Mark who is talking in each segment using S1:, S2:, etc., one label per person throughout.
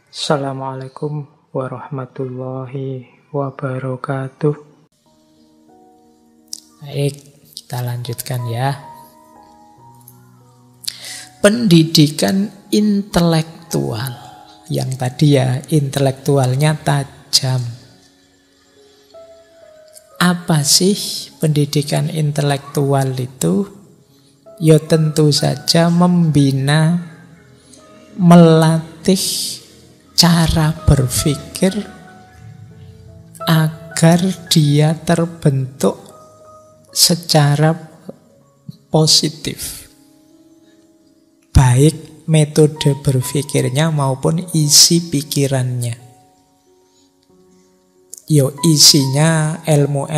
S1: Assalamualaikum warahmatullahi wabarakatuh.
S2: Baik, kita lanjutkan ya. Pendidikan intelektual. Yang tadi ya, intelektualnya tajam. Apa sih pendidikan intelektual itu? Ya tentu saja membina, melatih cara berpikir agar dia terbentuk secara positif. Baik metode berpikirnya maupun isi pikirannya. Yo isinya ilmu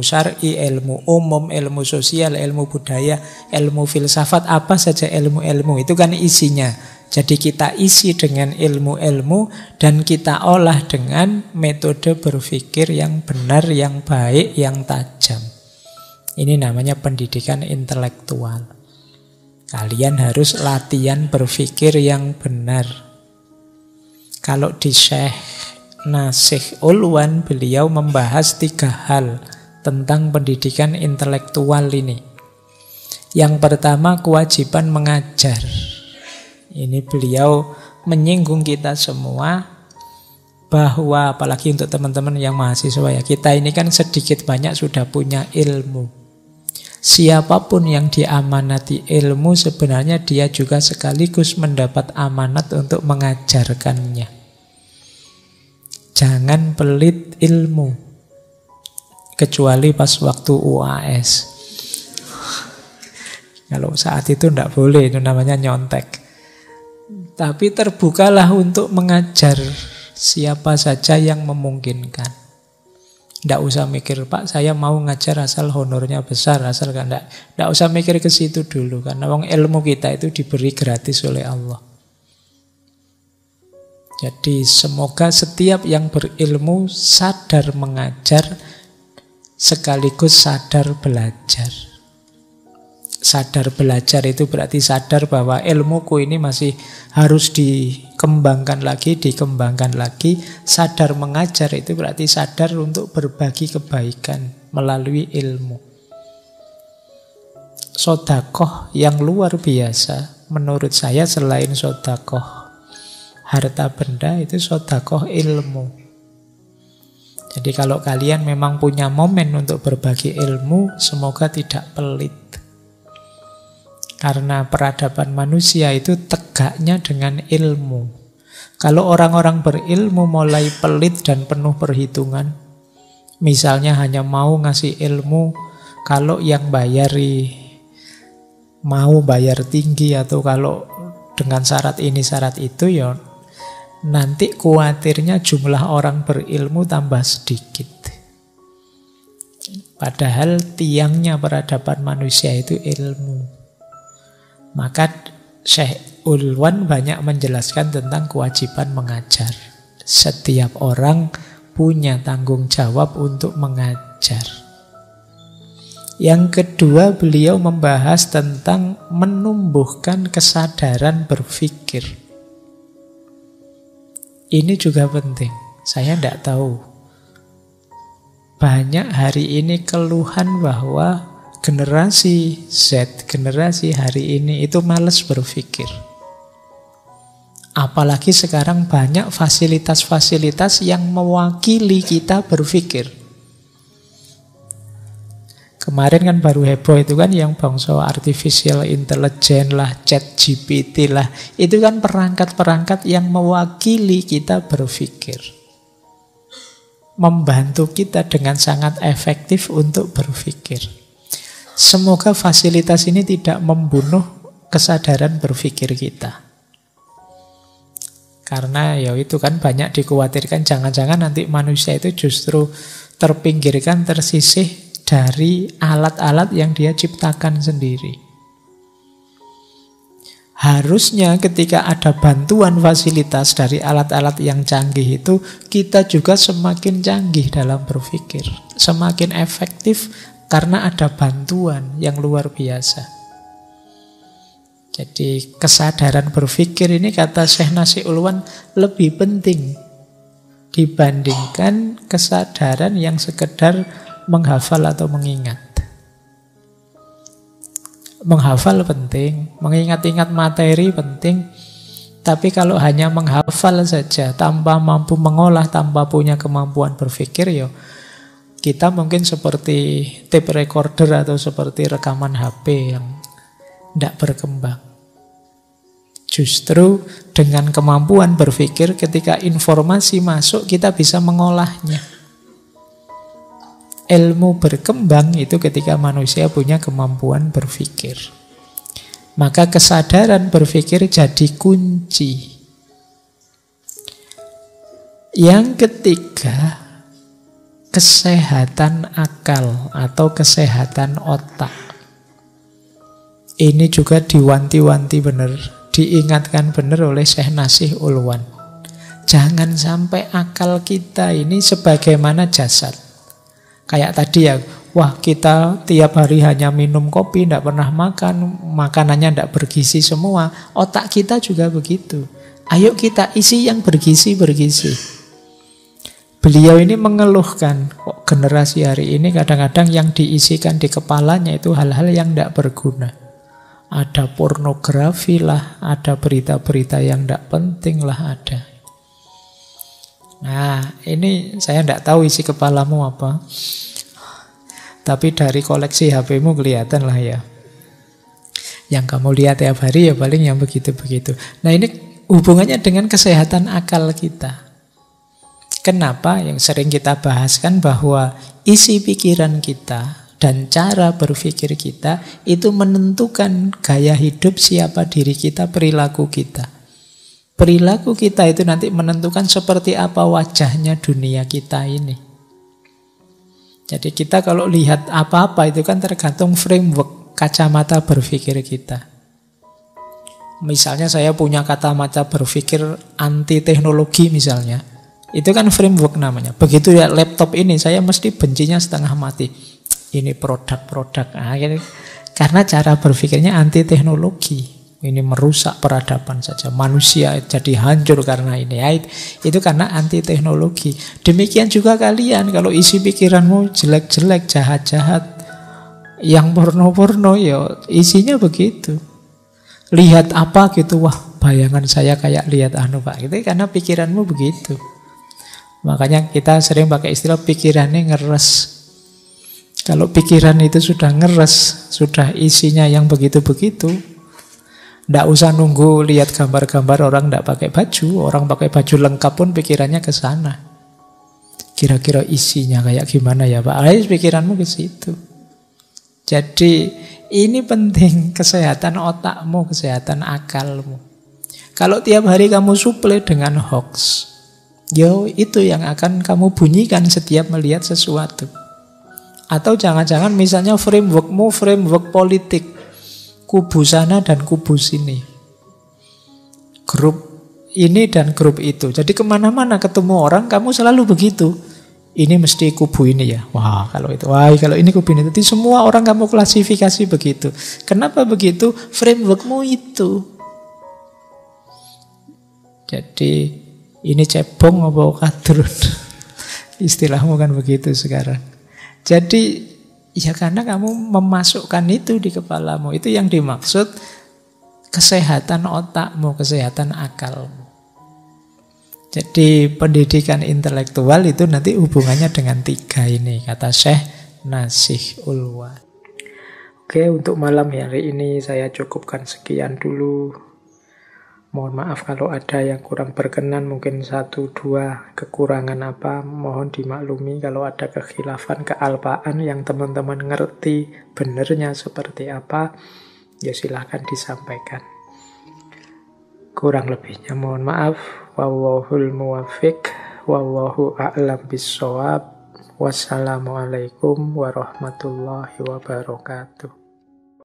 S2: syar'i, ilmu umum, ilmu sosial, ilmu budaya, ilmu filsafat, apa saja ilmu-ilmu itu kan isinya. Jadi kita isi dengan ilmu-ilmu dan kita olah dengan metode berpikir yang benar, yang baik, yang tajam. Ini namanya pendidikan intelektual. Kalian harus latihan berpikir yang benar. Kalau di Syekh Nasih Ulwan, beliau membahas 3 hal tentang pendidikan intelektual ini. Yang pertama, kewajiban mengajar. Ini beliau menyinggung kita semua bahwa, apalagi untuk teman-teman yang mahasiswa ya, kita ini kan sedikit banyak sudah punya ilmu. Siapapun yang diamanati ilmu, sebenarnya dia juga sekaligus mendapat amanat untuk mengajarkannya. Jangan pelit ilmu, kecuali pas waktu UAS. Kalau saat itu tidak boleh, itu namanya nyontek. Tapi terbukalah untuk mengajar siapa saja yang memungkinkan. Tidak usah mikir, Pak saya mau ngajar asal honornya besar, asal kan. Tidak usah mikir ke situ dulu, karena ilmu kita itu diberi gratis oleh Allah. Jadi semoga setiap yang berilmu sadar mengajar sekaligus sadar belajar. Sadar belajar itu berarti sadar bahwa ilmuku ini masih harus dikembangkan lagi. Sadar mengajar itu berarti sadar untuk berbagi kebaikan melalui ilmu. Sodakoh yang luar biasa menurut saya selain sodakoh harta benda, itu sodakoh ilmu. Jadi kalau kalian memang punya momen untuk berbagi ilmu, semoga tidak pelit. Karena peradaban manusia itu tegaknya dengan ilmu. Kalau orang-orang berilmu mulai pelit dan penuh perhitungan, misalnya hanya mau ngasih ilmu kalau yang mau bayar tinggi, atau kalau dengan syarat ini syarat itu, ya nanti khawatirnya jumlah orang berilmu tambah sedikit. Padahal tiangnya peradaban manusia itu ilmu. Maka Syekh Ulwan banyak menjelaskan tentang kewajiban mengajar. Setiap orang punya tanggung jawab untuk mengajar. Yang kedua, beliau membahas tentang menumbuhkan kesadaran berpikir. Ini juga penting. Saya tidak tahu. Banyak hari ini keluhan bahwa generasi Z, generasi hari ini itu malas berpikir. Apalagi sekarang banyak fasilitas-fasilitas yang mewakili kita berpikir. Kemarin kan baru heboh itu kan yang bangsa artificial intelligence lah, ChatGPT lah. Itu kan perangkat-perangkat yang mewakili kita berpikir. Membantu kita dengan sangat efektif untuk berpikir. Semoga fasilitas ini tidak membunuh kesadaran berpikir kita. Karena ya itu kan banyak dikhawatirkan jangan-jangan nanti manusia itu justru terpinggirkan, tersisih dari alat-alat yang dia ciptakan sendiri. Harusnya ketika ada bantuan fasilitas dari alat-alat yang canggih itu, kita juga semakin canggih dalam berpikir, semakin efektif karena ada bantuan yang luar biasa. Jadi kesadaran berpikir ini kata Syekh Nasi Ulwan lebih penting dibandingkan kesadaran yang sekedar menghafal atau mengingat. Menghafal penting, mengingat-ingat materi penting, tapi kalau hanya menghafal saja tanpa mampu mengolah, tanpa punya kemampuan berpikir, ya kita mungkin seperti tape recorder atau seperti rekaman HP yang tidak berkembang. Justru dengan kemampuan berpikir, ketika informasi masuk, kita bisa mengolahnya. Ilmu berkembang itu ketika manusia punya kemampuan berpikir. Maka kesadaran berpikir jadi kunci. Yang ketiga, kesehatan akal atau kesehatan otak. Ini juga diwanti-wanti benar, diingatkan benar oleh Syekh Nasih Ulwan. Jangan sampai akal kita ini sebagaimana jasad. Kayak tadi ya, wah kita tiap hari hanya minum kopi, tidak pernah makan, makanannya tidak bergizi semua. Otak kita juga begitu. Ayo kita isi yang bergizi-bergizi. Beliau ini mengeluhkan, kok generasi hari ini kadang-kadang yang diisikan di kepalanya itu hal-hal yang tidak berguna. Ada pornografi lah, ada berita-berita yang tidak penting lah ada. Nah, ini saya tidak tahu isi kepalamu apa. Tapi dari koleksi HP-mu kelihatan lah ya. Yang kamu lihat tiap hari ya paling yang begitu-begitu. Nah, ini hubungannya dengan kesehatan akal kita. Kenapa? Yang sering kita bahaskan bahwa isi pikiran kita dan cara berpikir kita itu menentukan gaya hidup, siapa diri kita, perilaku kita. Perilaku kita itu nanti menentukan seperti apa wajahnya dunia kita ini. Jadi kita kalau lihat apa-apa itu kan tergantung framework kacamata berpikir kita. Misalnya saya punya kacamata berpikir anti teknologi misalnya. Itu kan framework namanya. Begitu ya laptop ini saya mesti bencinya setengah mati. Ini produk-produk. Nah, karena cara berpikirnya anti teknologi. Ini merusak peradaban saja. Manusia jadi hancur karena ini. Ya, itu karena anti teknologi. Demikian juga kalian. Kalau isi pikiranmu jelek-jelek, jahat-jahat, yang porno-porno, ya isinya begitu. Lihat apa gitu, wah bayangan saya kayak lihat anu pak. Itu karena pikiranmu begitu. Makanya kita sering pakai istilah pikirannya ngeres. Kalau pikiran itu sudah ngeres, sudah isinya yang begitu-begitu, tidak usah nunggu lihat gambar-gambar orang tidak pakai baju. Orang pakai baju lengkap pun pikirannya ke sana. Kira-kira isinya kayak gimana ya Pak? Ayo pikiranmu ke situ. Jadi ini penting, kesehatan otakmu, kesehatan akalmu. Kalau tiap hari kamu suplai dengan hoax, yo itu yang akan kamu bunyikan setiap melihat sesuatu. Atau jangan-jangan misalnya frameworkmu framework politik. Kubu sana dan kubu sini. Grup ini dan grup itu. Jadi kemana-mana ketemu orang, kamu selalu begitu. Ini mesti kubu ini ya. Wah, kalau itu. Wah, kalau ini kubu ini. Jadi semua orang kamu klasifikasi begitu. Kenapa begitu? Frameworkmu itu. Jadi ini cebong apa kadrun? Istilahmu kan begitu sekarang. Jadi ya karena kamu memasukkan itu di kepalamu. Itu yang dimaksud kesehatan otakmu, kesehatan akalmu. Jadi pendidikan intelektual itu nanti hubungannya dengan tiga ini, kata Syekh Nasih Ulwan. Oke, untuk malam hari ini saya cukupkan sekian dulu. Mohon maaf kalau ada yang kurang berkenan, mungkin 1-2 kekurangan apa, mohon dimaklumi. Kalau ada kekhilafan, kealpaan yang teman-teman ngerti benernya seperti apa, ya silahkan disampaikan. Kurang lebihnya mohon maaf. Wallahul muwaffiq, wallahu a'lam bissawab. Wassalamualaikum warahmatullahi wabarakatuh.